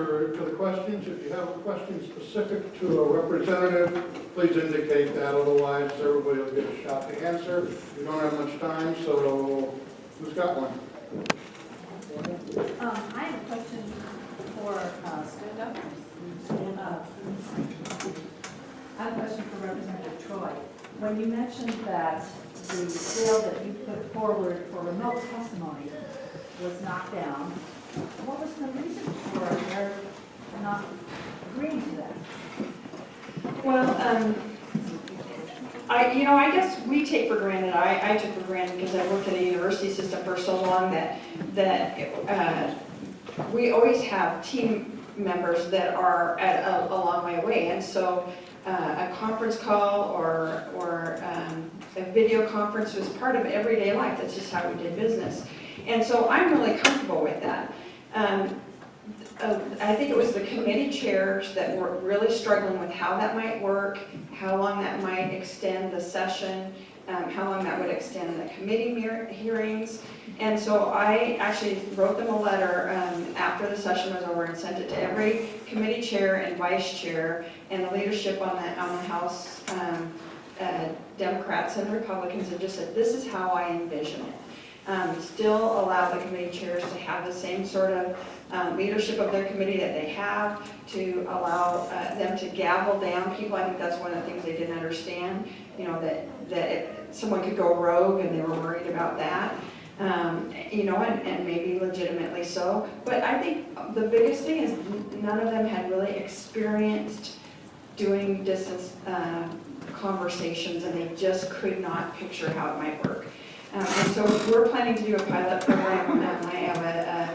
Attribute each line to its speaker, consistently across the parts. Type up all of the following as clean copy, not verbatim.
Speaker 1: for the questions. If you have a question specific to a representative, please indicate that. Otherwise, everybody will get a shot to answer. We don't have much time, so who's got one?
Speaker 2: I have a question for stand up. I have a question for Representative Troy. When you mentioned that the bill that you put forward for remote testimony was knocked down, what was the reason for their not agreeing to that?
Speaker 3: Well, I guess we take for granted, I took for granted because I worked in a university system for so long that we always have team members that are at a long way away. And so a conference call or a video conference was part of everyday life. That's just how we did business. And so I'm really comfortable with that. I think it was the committee chairs that were really struggling with how that might work, how long that might extend the session, how long that would extend the committee hearings. And so I actually wrote them a letter after the session was over and sent it to every committee chair and vice chair and the leadership on the House, Democrats and Republicans, and just said, this is how I envision it. Still allow the committee chairs to have the same sort of leadership of their committee that they have, to allow them to gavel down people. I think that's one of the things they didn't understand, that someone could go rogue and they were worried about that, and maybe legitimately so. But I think the biggest thing is none of them had really experienced doing distance conversations, and they just could not picture how it might work. And so we're planning to do a pilot program. I have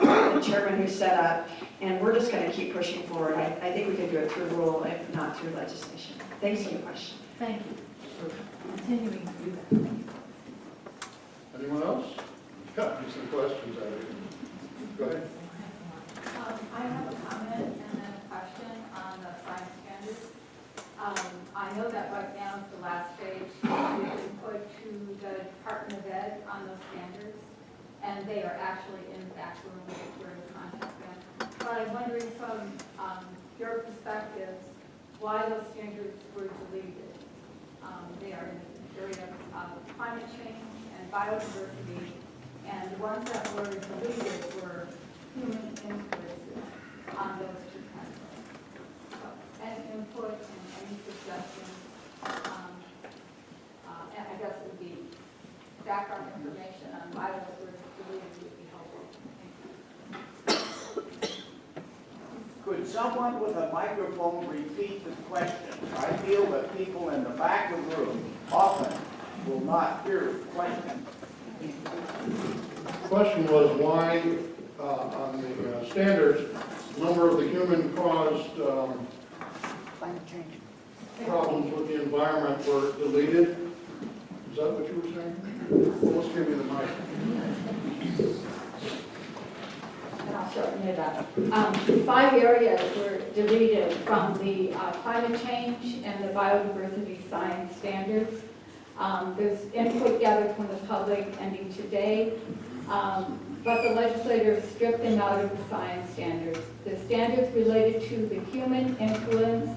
Speaker 3: a chairman who's set up, and we're just going to keep pushing forward. I think we could do it through rule, if not through legislation. Thanks for the question.
Speaker 2: Thank you for continuing to do that. Thank you.
Speaker 1: Anyone else? Yeah, some questions out here. Go ahead.
Speaker 4: I have a comment and then a question on the science standards. I know that right now is the last stage to input to the Department of Ed on those standards, and they are actually in the back room where the contact them. But I'm wondering from your perspectives, why those standards were deleted. They are in the area of climate change and biodiversity, and the ones that were deleted were human influences on those two categories. So, any input and any suggestions, and I guess it would be background information on why those were deleted would be helpful. Thank you.
Speaker 5: Could someone with a microphone repeat the question? I feel that people in the back of the room often will not hear the question.
Speaker 1: The question was why, on the standards, a number of the human-caused problems with the environment were deleted. Is that what you were saying? Well, let's give you the mic.
Speaker 4: And I'll shorten it up. 5 areas were deleted from the climate change and the biodiversity science standards. There's input gathered from the public ending today, but the legislators stripped them out of the science standards. The standards related to the human influence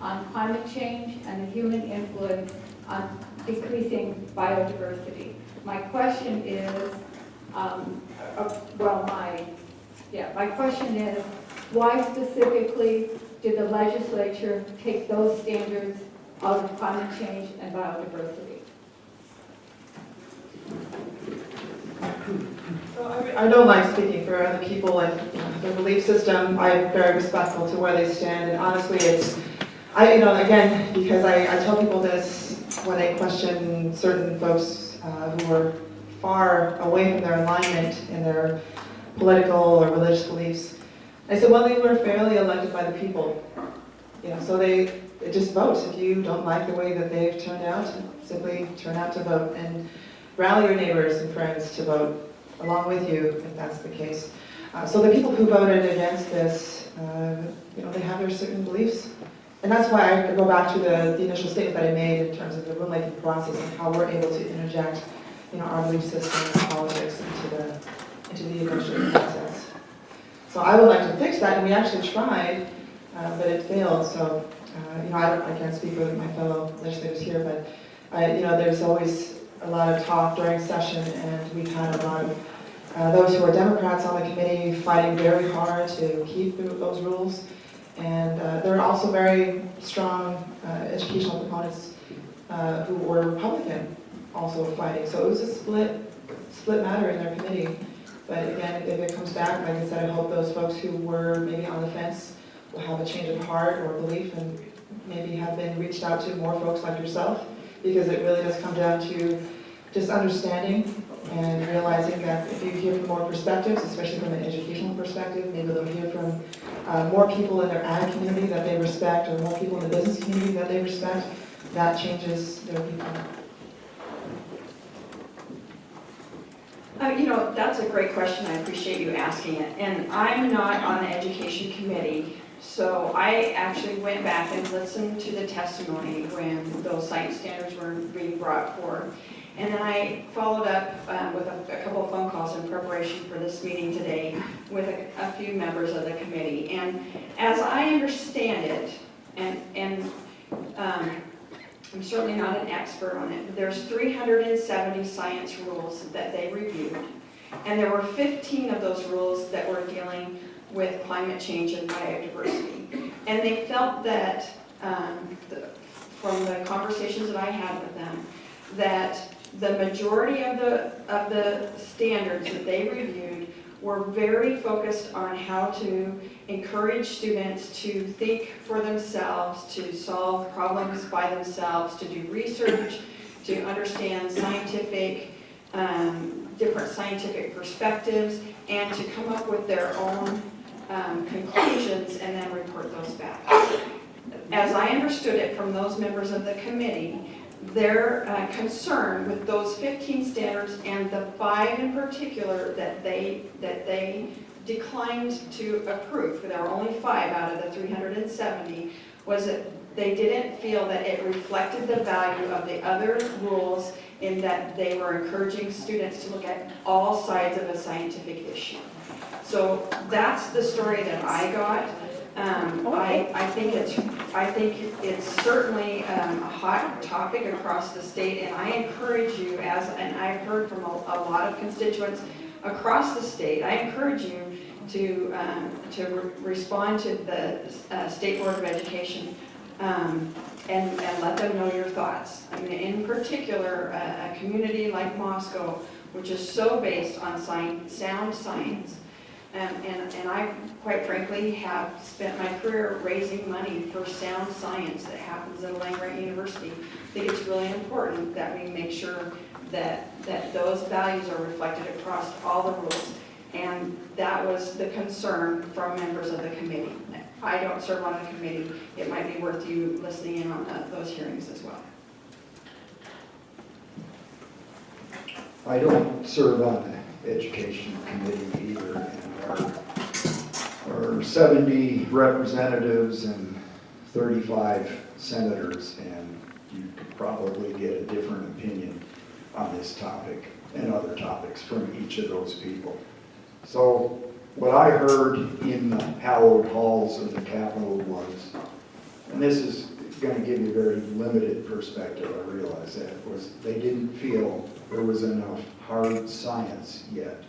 Speaker 4: on climate change and the human influence on decreasing biodiversity. My question is, my question is, why specifically did the legislature take those standards out of climate change and biodiversity?
Speaker 6: So I don't like speaking for other people and their belief system. I'm very respectful to where they stand, and honestly, again, because I tell people this when I question certain folks who are far away from their alignment in their political or religious beliefs. I said, well, they were fairly elected by the people, so they just vote. If you don't like the way that they've turned out, simply turn out to vote and rally your neighbors and friends to vote along with you if that's the case. So the people who voted against this, they have their certain beliefs. And that's why I go back to the initial statement that I made in terms of the rulemaking process and how we're able to interject our belief system and politics into the negotiating process. So So I would like to fix that, and we actually tried, but it failed. So, I can't speak for my fellow legislators here, but there's always a lot of talk during session, and we've had a lot of those who are Democrats on the committee fighting very hard to keep those rules. And there are also very strong educational proponents who were Republican also fighting. So it was a split matter in their committee. But again, if it comes back, like I said, I hope those folks who were maybe on the fence will have a change of heart or belief and maybe have been reached out to more folks like yourself, because it really does come down to just understanding and realizing that if you hear from more perspectives, especially from an educational perspective, maybe they'll hear from more people in their ag community that they respect, or more people in the business community that they respect, that changes their people.
Speaker 3: That's a great question. I appreciate you asking it. And I'm not on the education committee, so I actually went back and listened to the testimony when those science standards were being brought forth. And then I followed up with a couple of phone calls in preparation for this meeting today with a few members of the committee. And as I understand it, and I'm certainly not an expert on it, but there's 370 science rules that they reviewed. And there were 15 of those rules that were dealing with climate change and biodiversity. And they felt that, from the conversations that I had with them, that the majority of the standards that they reviewed were very focused on how to encourage students to think for themselves, to solve problems by themselves, to do research, to understand different scientific perspectives, and to come up with their own conclusions and then report those back. As I understood it from those members of the committee, their concern with those 15 standards and the 5 in particular that they declined to approve, there were only 5 out of the 370, was that they didn't feel that it reflected the value of the other rules, in that they were encouraging students to look at all sides of a scientific issue. So that's the story that I got. I think it's certainly a hot topic across the state, and I encourage you, and I've heard from a lot of constituents across the state, I encourage you to respond to the State Board of Education and let them know your thoughts. I mean, in particular, a community like Moscow, which is so based on sound science. And I, quite frankly, have spent my career raising money for sound science that happens at Land-Grant University. I think it's really important that we make sure that those values are reflected across all the rules. And that was the concern from members of the committee. I don't serve on the committee. It might be worth you listening in on those hearings as well.
Speaker 7: I don't serve on the education committee either, and our 70 representatives and 35 senators, and you could probably get a different opinion on this topic and other topics from each of those people. So what I heard in the hallowed halls of the Capitol was, and this is going to give you a very limited perspective, I realize that, was they didn't feel there was enough hard science yet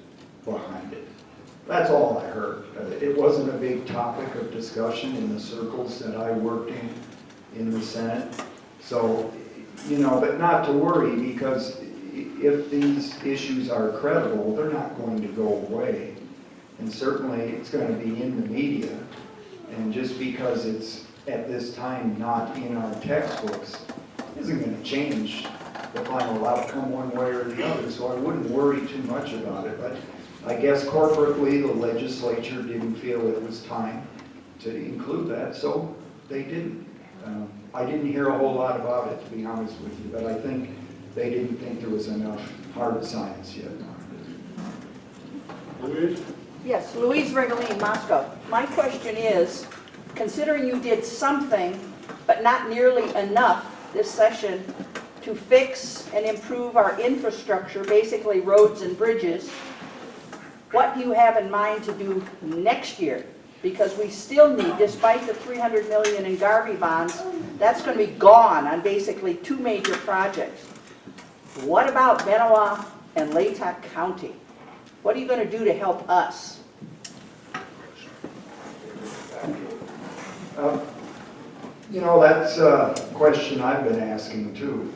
Speaker 7: behind it. That's all I heard. It wasn't a big topic of discussion in the circles that I worked in the Senate. So, but not to worry, because if these issues are credible, they're not going to go away. And certainly it's going to be in the media. And just because it's at this time not in our textbooks isn't going to change the final outcome one way or the other. So I wouldn't worry too much about it. But I guess corporately the legislature didn't feel it was time to include that, so they didn't. I didn't hear a whole lot about it, to be honest with you, but I think they didn't think there was enough hard science yet.
Speaker 1: Louise?
Speaker 8: Yes, Louise Rigoline, Moscow. My question is, considering you did something, but not nearly enough this session to fix and improve our infrastructure, basically roads and bridges, what do you have in mind to do next year? Because we still need, despite the 300 million in Garvey bonds, that's going to be gone on basically 2 major projects. What about Benoit and Latah County? What are you going to do to help us?
Speaker 7: You know, that's a question I've been asking too.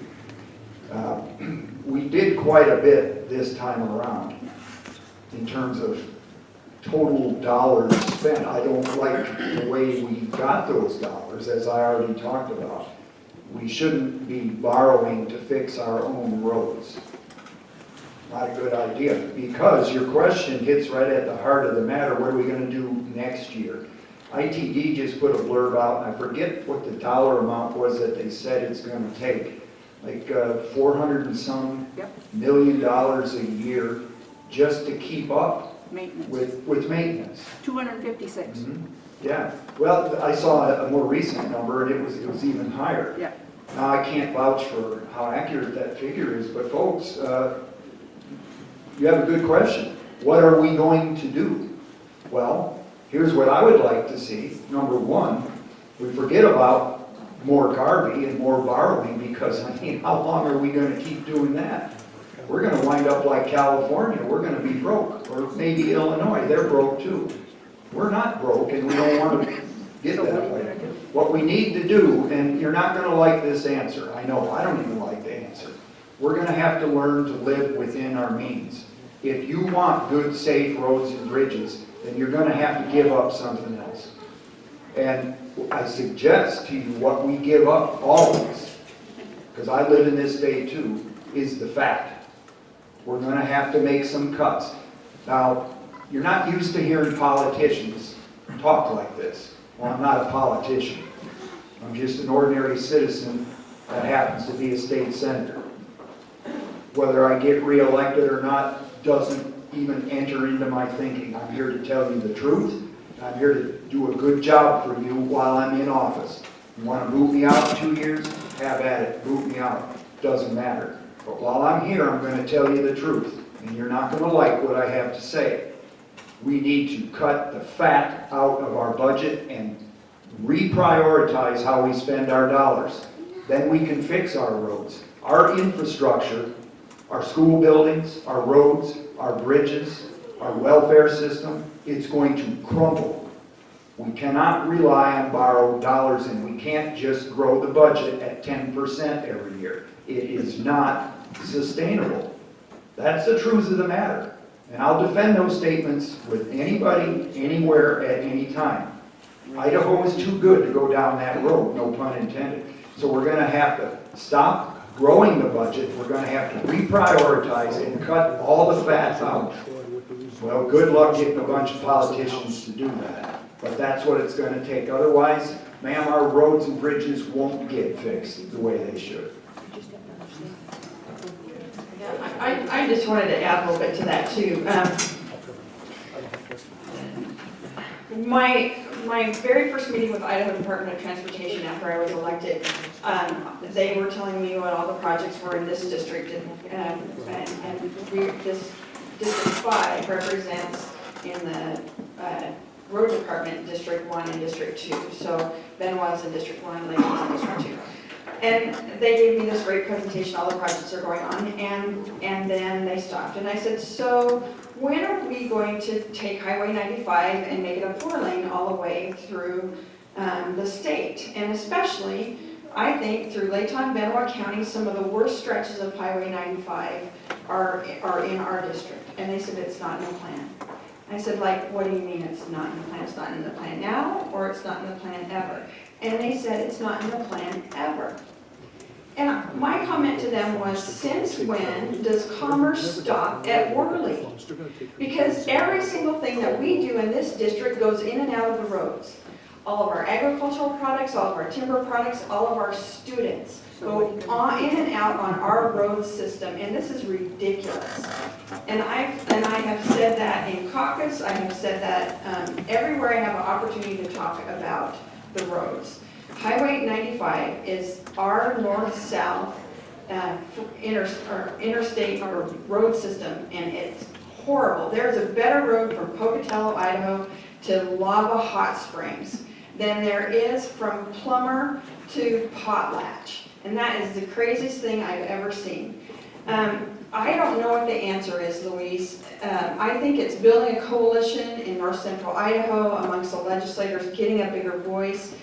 Speaker 7: We did quite a bit this time around in terms of total dollars spent. I don't like the way we got those dollars, as I already talked about. We shouldn't be borrowing to fix our own roads. Not a good idea, because your question hits right at the heart of the matter. What are we going to do next year? ITD just put a blurb out, and I forget what the dollar amount was that they said it's going to take. Like 400 and some million dollars a year just to keep up
Speaker 8: Maintenance.
Speaker 7: with maintenance.
Speaker 8: 256.
Speaker 7: Yeah, well, I saw a more recent number, and it was even higher.
Speaker 8: Yeah.
Speaker 7: Now, I can't vouch for how accurate that figure is, but folks, you have a good question. What are we going to do? Well, here's what I would like to see. Number one, we forget about more Garvey and more borrowing, because, I mean, how long are we going to keep doing that? We're going to wind up like California. We're going to be broke. Or maybe Illinois, they're broke too. We're not broke, and we don't want to get that way. What we need to do, and you're not going to like this answer. I know, I don't even like the answer. We're going to have to learn to live within our means. If you want good, safe roads and bridges, then you're going to have to give up something else. And I suggest to you what we give up always, because I live in this state too, is the fact. We're going to have to make some cuts. Now, you're not used to hearing politicians talk like this. Well, I'm not a politician. I'm just an ordinary citizen that happens to be a state senator. Whether I get reelected or not doesn't even enter into my thinking. I'm here to tell you the truth. I'm here to do a good job for you while I'm in office. You want to boot me out in 2 years? Have at it. Boot me out. Doesn't matter. But while I'm here, I'm going to tell you the truth. And you're not going to like what I have to say. We need to cut the fat out of our budget and reprioritize how we spend our dollars. Then we can fix our roads, our infrastructure, our school buildings, our roads, our bridges, our welfare system. It's going to crumble. We cannot rely on borrowed dollars, and we can't just grow the budget at 10% every year. It is not sustainable. That's the truth of the matter. And I'll defend those statements with anybody, anywhere, at any time. Idaho is too good to go down that road, no pun intended. So we're going to have to stop growing the budget. We're going to have to reprioritize and cut all the fat out. Well, good luck getting a bunch of politicians to do that. But that's what it's going to take. Otherwise, ma'am, our roads and bridges won't get fixed the way they should.
Speaker 3: I just wanted to add a little bit to that too. My very first meeting with Idaho Department of Transportation after I was elected, they were telling me what all the projects were in this district, and this District 5 represents in the road department District 1 and District 2. So Benoit's in District 1, Lakeland's in District 2. And they gave me this great presentation, all the projects are going on, and then they stopped. And I said, so when are we going to take Highway 95 and make it a 4-lane all the way through the state? And especially, I think, through Latah and Benoit County, some of the worst stretches of Highway 95 are in our district. And they said, it's not in the plan. I said, like, what do you mean it's not in the plan? It's not in the plan now, or it's not in the plan ever? And they said, it's not in the plan ever. And my comment to them was, since when does commerce stop at Worley? Because every single thing that we do in this district goes in and out of the roads. All of our agricultural products, all of our timber products, all of our students go in and out on our road system, and this is ridiculous. And I have said that in caucus, I have said that everywhere I have an opportunity to talk about the roads. Highway 95 is our north-south interstate or road system, and it's horrible. There's a better road from Pocatello, Idaho to Lava Hot Springs than there is from Plummer to Potlatch. And that is the craziest thing I've ever seen. I don't know what the answer is, Louise. I think it's building a coalition in north central Idaho amongst the legislators, getting a bigger voice.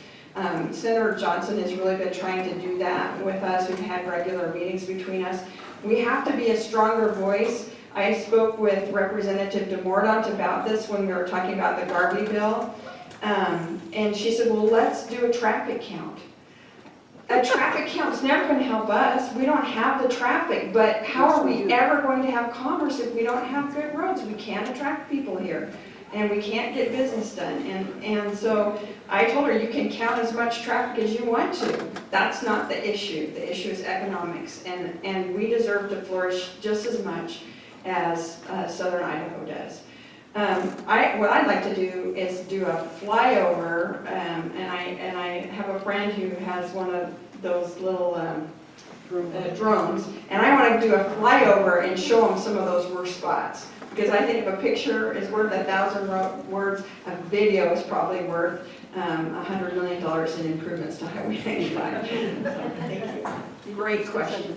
Speaker 3: Senator Johnson has really been trying to do that with us. We've had regular meetings between us. We have to be a stronger voice. I spoke with Representative DeMordaunt about this when we were talking about the Garvey bill. And she said, well, let's do a traffic count. A traffic count's never going to help us. We don't have the traffic, but how are we ever going to have commerce if we don't have good roads? We can't attract people here, and we can't get business done. And so I told her, you can count as much traffic as you want to. That's not the issue. The issue is economics, and we deserve to flourish just as much as Southern Idaho does. What I'd like to do is do a flyover, and I have a friend who has one of those little drones, and I want to do a flyover and show them some of those worst spots. Because I think if a picture is worth 1,000 words, a video is probably worth $100 million in improvements to Highway 95. So, thank you. Great question.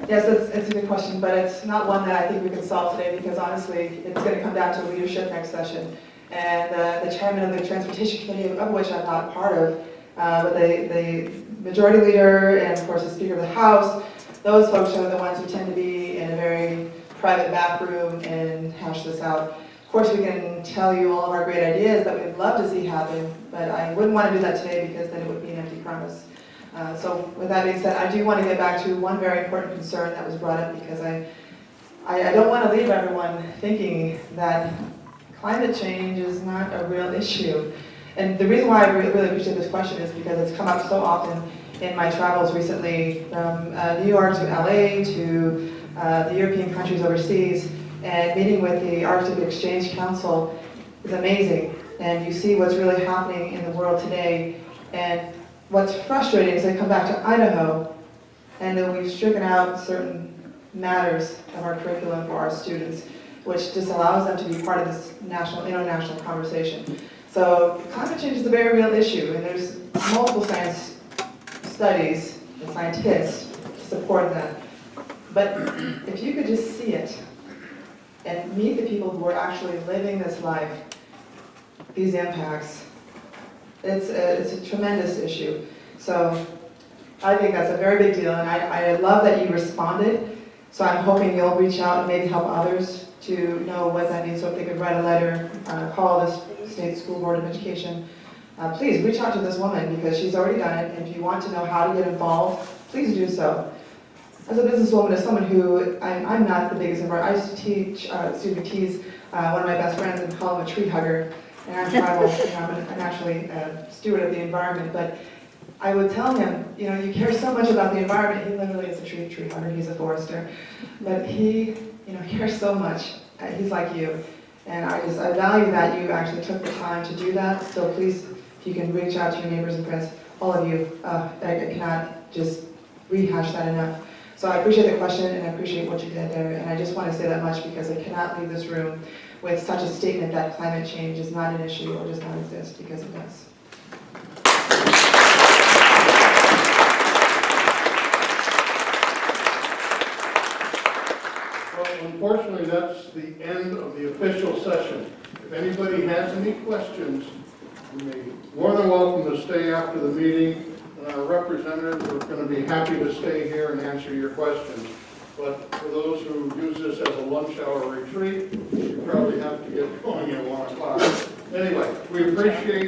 Speaker 6: Yes, it's a good question, but it's not one that I think we can solve today because honestly, it's going to come down to leadership next session. And the chairman of the Transportation Committee, of which I'm not a part of, but the majority leader and of course the Speaker of the House, those folks are the ones who tend to be in a very private back room and hash this out. Of course, we can tell you all of our great ideas that we'd love to see happen, but I wouldn't want to do that today because then it would be an empty promise. So with that being said, I do want to get back to one very important concern that was brought up because I don't want to leave everyone thinking that climate change is not a real issue. And the reason why I really appreciate this question is because it's come up so often in my travels recently from New York to LA to the European countries overseas, and meeting with the Arctic Exchange Council is amazing. And you see what's really happening in the world today. And what's frustrating is I come back to Idaho and then we've stricken out certain matters of our curriculum for our students, which disallows them to be part of this international conversation. So climate change is a very real issue, and there's multiple science studies and scientists to support that. But if you could just see it and meet the people who are actually living this life, these impacts, it's a tremendous issue. So I think that's a very big deal, and I love that you responded. So I'm hoping you'll reach out and maybe help others to know what that means. So if they could write a letter, call the State School Board of Education, please reach out to this woman because she's already done it. And if you want to know how to get involved, please do so. As a businesswoman, as someone who, I'm not the biggest environment. I used to tease one of my best friends and call him a tree hugger. And I'm tribal, I'm actually a steward of the environment, but I would tell him, you care so much about the environment. He literally is a tree hugger, he's a forester, but he, cares so much. He's like you, and I value that you actually took the time to do that. So please, if you can reach out to your neighbors and friends, all of you, I cannot just rehash that enough. So I appreciate the question and I appreciate what you did there, and I just want to say that much because I cannot leave this room with such a statement that climate change is not an issue or does not exist, because it does.
Speaker 1: Well, unfortunately, that's the end of the official session. If anybody has any questions, you may be more than welcome to stay after the meeting, and our representatives are going to be happy to stay here and answer your questions. But for those who use this as a lunch hour retreat, you probably have to get going at 1 o'clock. Anyway, we appreciate